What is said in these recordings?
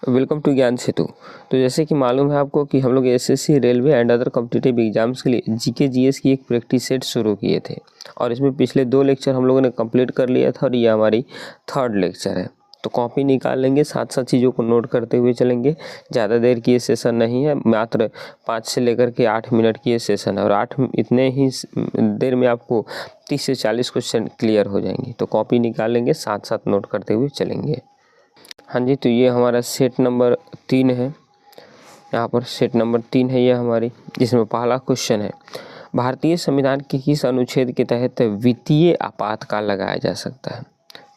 Welcome to ज्ञान सेतु। तो जैसे कि मालूम है आपको कि हम लोग SSC, railway and other competitive exams के लिए जीके जीएस की एक प्रैक्टिस सेट शुरू किए थे और इसमें पिछले 2 लेक्चर हम लोगों ने कंप्लीट कर लिया था और ये हमारी 3rd लेक्चर है। तो कॉपी निकाल लेंगे, साथ साथ चीज़ों को नोट करते हुए चलेंगे। ज़्यादा देर की ये सेशन नहीं है, मात्र 5 से लेकर के 8 मिनट की ये सेशन है और 8 इतने ही देर में आपको 30 से 40 क्वेश्चन क्लियर हो जाएंगे। तो कॉपी निकाल लेंगे, साथ साथ नोट करते हुए चलेंगे। हाँ जी, तो ये हमारा सेट नंबर 3 है। यहाँ पर सेट नंबर 3 है ये हमारी, जिसमें पहला क्वेश्चन है, भारतीय संविधान के किस अनुच्छेद के तहत वित्तीय आपातकाल लगाया जा सकता है।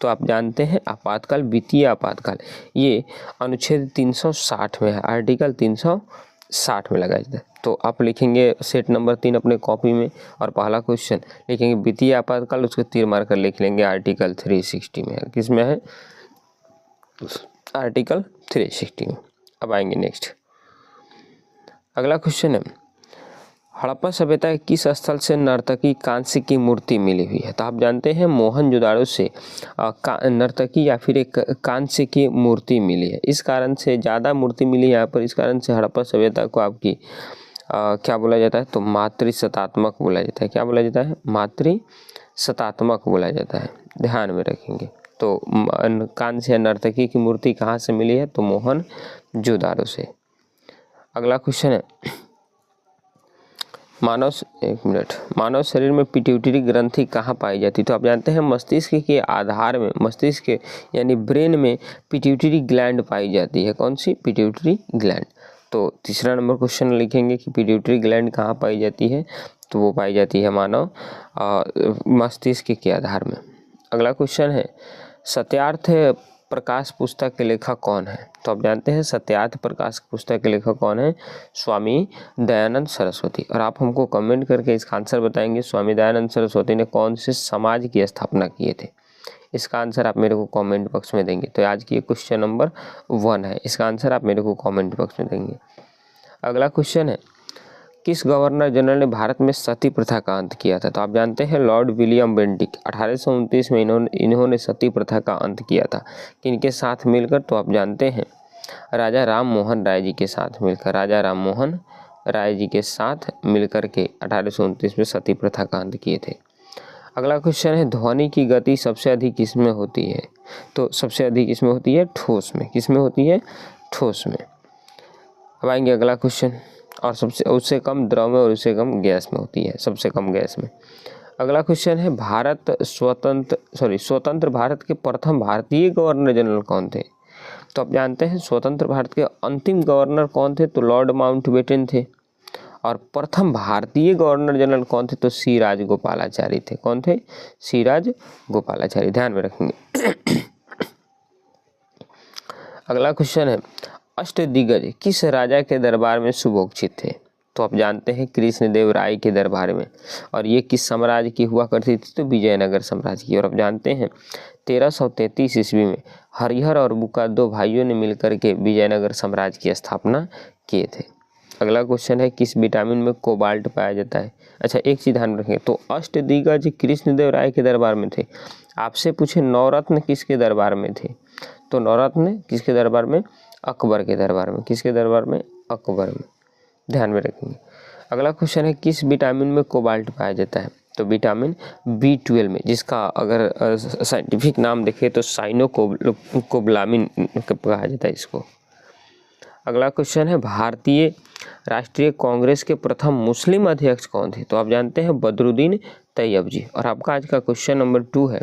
तो आप जानते हैं आपातकाल, वित्तीय आपातकाल ये अनुच्छेद 360 में है, आर्टिकल 360 में लगाया जाता है। तो आप लिखेंगे सेट नंबर 3 अपने कॉपी में और पहला क्वेश्चन लिखेंगे वित्तीय आपातकाल, उसको तीर मार कर लिख लेंगे आर्टिकल 360 में है। किस में है? आर्टिकल 360 में। अब आएंगे नेक्स्ट, अगला क्वेश्चन है, हड़प्पा सभ्यता के किस स्थल से नर्तकी कांस्य की मूर्ति मिली हुई है। तो आप जानते हैं मोहनजोदाड़ो से नर्तकी या फिर एक कांस्य की मूर्ति मिली है। इस कारण से ज़्यादा मूर्ति मिली है यहाँ पर, इस कारण से हड़प्पा सभ्यता को आपकी क्या बोला जाता है? तो मातृसत्तात्मक बोला जाता है। क्या बोला जाता है? मातृसत्तात्मक बोला जाता है, ध्यान में रखेंगे। तो कांस्य नर्तकी की मूर्ति कहाँ से मिली है? तो मोहनजोदाड़ो से। अगला क्वेश्चन है, मानव शरीर में पिट्यूटरी ग्रंथि कहाँ पाई जाती है। तो आप जानते हैं मस्तिष्क के आधार में, मस्तिष्क यानी ब्रेन में पिट्यूटरी ग्लैंड पाई जाती है। कौन सी? Pituitary gland. तो तीसरा नंबर क्वेश्चन लिखेंगे कि पिट्यूटरी ग्लैंड कहाँ पाई जाती है। तो वो पाई जाती है मानव मस्तिष्क के आधार में। अगला क्वेश्चन है, सत्यार्थ प्रकाश पुस्तक के लेखक कौन है। तो आप जानते हैं सत्यार्थ प्रकाश पुस्तक के लेखक कौन है? स्वामी दयानंद सरस्वती। और आप हमको कमेंट करके इसका आंसर बताएंगे, स्वामी दयानंद सरस्वती ने कौन से समाज की स्थापना किए थे। इसका आंसर आप मेरे को कमेंट बॉक्स में देंगे। तो आज की क्वेश्चन नंबर 1 है, इसका आंसर आप मेरे को कमेंट बॉक्स में देंगे। अगला क्वेश्चन है, किस गवर्नर जनरल ने भारत में सती प्रथा का अंत किया था। तो आप जानते हैं लॉर्ड विलियम बेंटिक। 1829 में इन्होंने सती प्रथा का अंत किया था। किनके साथ मिलकर? तो आप जानते हैं राजा राम मोहन राय जी के साथ मिलकर, राजा राम मोहन राय जी के साथ मिलकर के 1829 में सती प्रथा का अंत किए थे। अगला क्वेश्चन है, ध्वनि की गति सबसे अधिक किसमें होती है। तो सबसे अधिक इसमें होती है ठोस में। किसमें होती है? ठोस में। अब आएंगे अगला क्वेश्चन, और उससे कम द्रव में और उससे कम गैस में होती है, सबसे कम गैस में। अगला क्वेश्चन है, स्वतंत्र भारत के प्रथम भारतीय गवर्नर जनरल कौन थे। तो आप जानते हैं स्वतंत्र भारत के अंतिम गवर्नर कौन थे? तो लॉर्ड माउंटबेटन थे। और प्रथम भारतीय गवर्नर जनरल कौन थे? तो सी राजगोपालाचारी थे। कौन थे? सी राजगोपालाचारी, ध्यान में रखेंगे। अगला क्वेश्चन है, अष्टदिग्गज किस राजा के दरबार में सुभोक्षित थे। तो आप जानते हैं कृष्णदेव राय के दरबार में। और ये किस साम्राज्य की हुआ करती थी? तो विजयनगर साम्राज्य की। और आप जानते हैं 1333 ईस्वी में हरिहर और बुक्का 2 भाइयों ने मिलकर के विजयनगर साम्राज्य की स्थापना किए थे। अगला क्वेश्चन है, किस विटामिन में कोबाल्ट पाया जाता है। अच्छा, एक चीज ध्यान रखें, तो अष्टदिग्गज कृष्णदेव राय के दरबार में थे। आपसे पूछे नवरत्न किसके दरबार में थे। तो नवरत्न किसके दरबार में? अकबर के दरबार में। किसके दरबार में? अकबर में, ध्यान में रखेंगे। अगला क्वेश्चन है, किस विटामिन में कोबाल्ट पाया जाता है। तो विटामिन B12 में, जिसका अगर साइंटिफिक नाम देखें तो साइनोकोबालामिन कहा जाता है इसको। अगला क्वेश्चन है, भारतीय राष्ट्रीय कांग्रेस के प्रथम मुस्लिम अध्यक्ष कौन थे। तो आप जानते हैं बदरुद्दीन तैयब जी। और आपका आज का क्वेश्चन नंबर 2 है,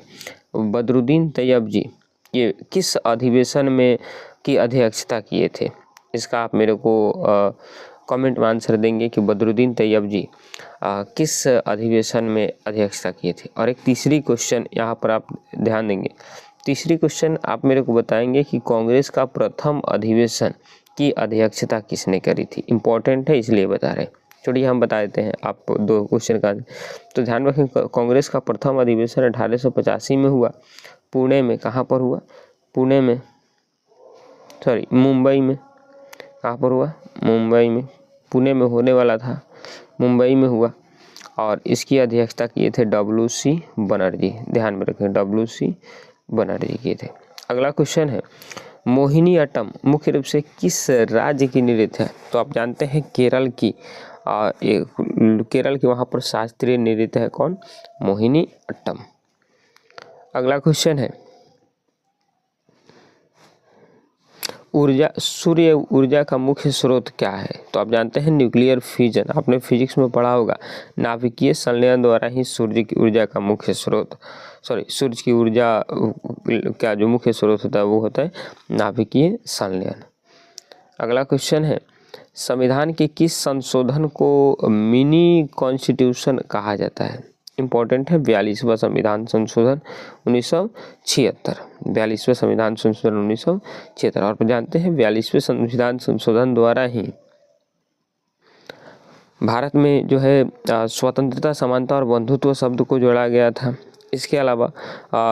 बदरुद्दीन तैयब जी ये किस अधिवेशन में की अध्यक्षता किए थे। इसका आप मेरे को कमेंट में आंसर देंगे कि बदरुद्दीन तैयब जी किस अधिवेशन में अध्यक्षता किए थे। और एक तीसरी क्वेश्चन यहाँ पर आप ध्यान देंगे, तीसरी क्वेश्चन आप मेरे को बताएंगे कि कांग्रेस का प्रथम अधिवेशन की अध्यक्षता किसने करी थी। इंपॉर्टेंट है इसलिए बता रहे हैं। चलिए हम बता देते हैं आपको 2 क्वेश्चन का। तो ध्यान रखें, कांग्रेस का प्रथम अधिवेशन 1885 में हुआ, पुणे में। कहाँ पर हुआ? पुणे में, मुंबई में। कहाँ पर हुआ? मुंबई में। पुणे में होने वाला था, मुंबई में हुआ। और इसकी अध्यक्षता किए थे WC बनर्जी, ध्यान में रखें WC बनर्जी किए थे। अगला क्वेश्चन है, मोहिनीअट्टम मुख्य रूप से किस राज्य की नृत्य है? तो आप जानते हैं केरल की केरल की वहाँ पर शास्त्रीय नृत्य है कौन? मोहिनीअट्टम। अगला क्वेश्चन है सूर्य ऊर्जा का मुख्य स्रोत क्या है? तो आप जानते हैं न्यूक्लियर फ्यूजन। आपने फिजिक्स में पढ़ा होगा, नाभिकीय संलयन द्वारा ही सूर्य की ऊर्जा का मुख्य स्रोत सूर्य की ऊर्जा का जो मुख्य स्रोत होता है वो होता है नाभिकीय संलयन। अगला क्वेश्चन है संविधान के किस संशोधन को मिनी कॉन्स्टिट्यूशन कहा जाता है? इम्पोर्टेंट है 42वां संविधान संशोधन 1976। 42वां संविधान संशोधन 1976। और जानते हैं 42वें संविधान संशोधन द्वारा ही भारत में जो है स्वतंत्रता, समानता और बंधुत्व शब्द को जोड़ा गया था। इसके अलावा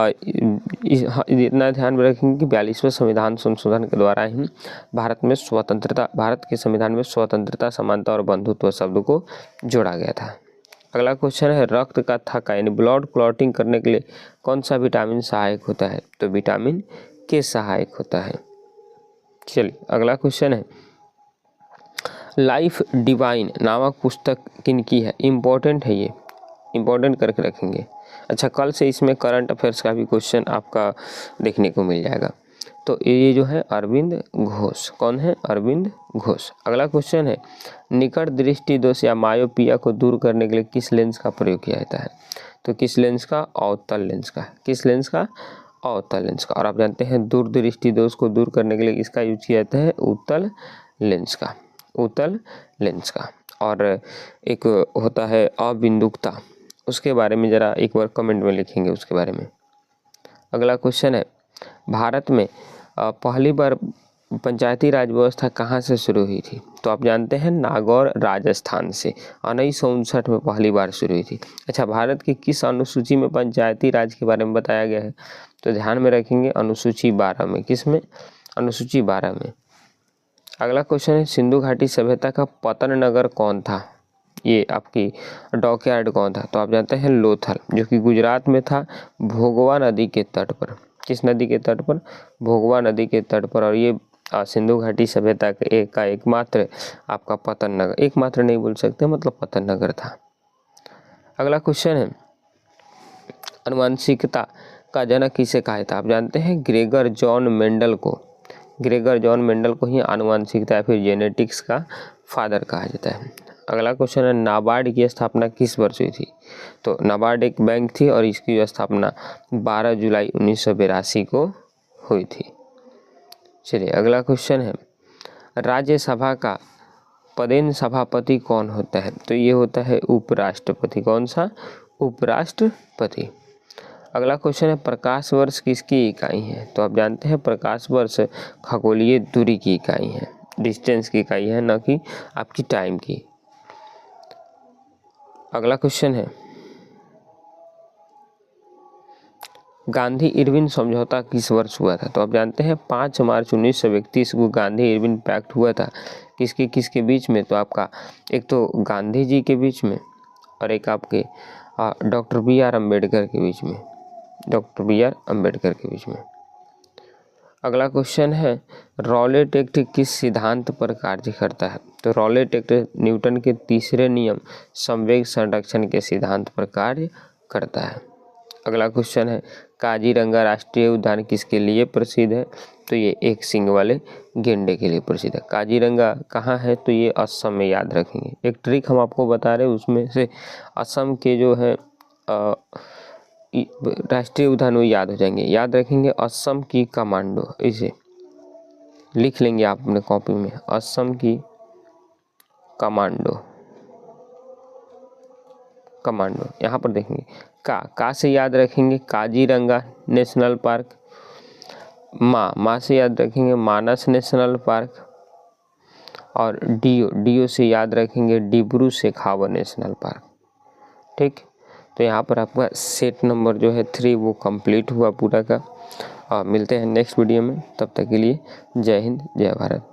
इतना ध्यान में रखेंगे कि 42वें संविधान संशोधन के द्वारा ही भारत के संविधान में स्वतंत्रता, समानता और बंधुत्व शब्द को जोड़ा गया था। अगला क्वेश्चन है रक्त का थक्का यानी ब्लड क्लॉटिंग करने के लिए कौन सा विटामिन सहायक होता है? तो विटामिन के सहायक होता है। चलिए अगला क्वेश्चन है लाइफ डिवाइन नामक पुस्तक किनकी है? इम्पोर्टेंट है, ये इम्पोर्टेंट करके रखेंगे। अच्छा, कल से इसमें करंट अफेयर्स का भी क्वेश्चन आपका देखने को मिल जाएगा। तो ये जो है अरविंद घोष। कौन है? अरविंद घोष। अगला क्वेश्चन है निकट दृष्टि दोष या मायोपिया को दूर करने के लिए किस लेंस का प्रयोग किया जाता है? तो किस लेंस का? अवतल लेंस का। किस लेंस का? अवतल लेंस का। और आप जानते हैं दूरदृष्टि दोष को दूर करने के लिए इसका यूज किया जाता है उत्तल लेंस का। उत्तल लेंस का। और एक होता है अबिंदुकता, उसके बारे में ज़रा एक बार कमेंट में लिखेंगे उसके बारे में। अगला क्वेश्चन है भारत में पहली बार पंचायती राज व्यवस्था कहाँ से शुरू हुई थी? तो आप जानते हैं नागौर राजस्थान से 1959 में पहली बार शुरू हुई थी। अच्छा, भारत की किस अनुसूची में पंचायती राज के बारे में बताया गया है? तो ध्यान में रखेंगे अनुसूची 12 में। किस में? अनुसूची 12 में। अगला क्वेश्चन है सिंधु घाटी सभ्यता का पतन नगर कौन था? ये आपकी डॉकयार्ड कौन था? तो आप जानते हैं लोथल, जो कि गुजरात में था, भोगवा नदी के तट पर। किस नदी के तट पर? भोगवा नदी के तट पर। और ये सिंधु घाटी सभ्यता का एकमात्र आपका पतन नगर, एकमात्र नहीं बोल सकते, मतलब पतन नगर था। अगला क्वेश्चन है आनुवंशिकता का जनक किसे कहा जाता है? आप जानते हैं ग्रेगर जॉन मेंडल को। ग्रेगर जॉन मेंडल को ही आनुवंशिकता या फिर जेनेटिक्स का फादर कहा जाता है। अगला क्वेश्चन है नाबार्ड की स्थापना किस वर्ष हुई थी? तो नाबार्ड एक बैंक थी और इसकी स्थापना 12 जुलाई 1982 को हुई थी। चलिए अगला क्वेश्चन है राज्यसभा का पदेन सभापति कौन होता है? तो ये होता है उपराष्ट्रपति। कौन सा? उपराष्ट्रपति। अगला क्वेश्चन है प्रकाश वर्ष किसकी इकाई है? तो आप जानते हैं प्रकाश वर्ष खगोलीय दूरी की इकाई है, डिस्टेंस की इकाई है, न कि आपकी टाइम की। अगला क्वेश्चन है गांधी इरविन समझौता किस वर्ष हुआ था? तो आप जानते हैं 5 मार्च 1931 को गांधी इरविन पैक्ट हुआ था। किसके किसके बीच में? तो आपका एक तो गांधी जी के बीच में और एक आपके डॉक्टर B.R. अम्बेडकर के बीच में। Doctor B.R. अम्बेडकर के बीच में। अगला क्वेश्चन है रॉलेट एक्ट किस सिद्धांत पर कार्य करता है? तो रॉलेट एक्ट न्यूटन के तीसरे नियम संवेग संरक्षण के सिद्धांत पर कार्य करता है। अगला क्वेश्चन है काजीरंगा राष्ट्रीय उद्यान किसके लिए प्रसिद्ध है? तो ये एक सींग वाले गेंडे के लिए प्रसिद्ध है। काजीरंगा कहाँ है? तो ये असम में, याद रखेंगे। एक ट्रिक हम आपको बता रहे हैं, उसमें से असम के जो है राष्ट्रीय उद्यान वो याद हो जाएंगे। याद रखेंगे असम की कमांडो, इसे लिख लेंगे आप अपने कॉपी में, असम की कमांडो। कमांडो यहाँ पर देखेंगे का से याद रखेंगे काजीरंगा नेशनल पार्क, माँ से याद रखेंगे मानस नेशनल पार्क, और डीओ से याद रखेंगे डिब्रू शेखावत नेशनल पार्क। ठीक, तो यहाँ पर आपका सेट नंबर जो है 3 वो कंप्लीट हुआ पूरा का। मिलते हैं नेक्स्ट वीडियो में, तब तक के लिए जय हिंद जय भारत।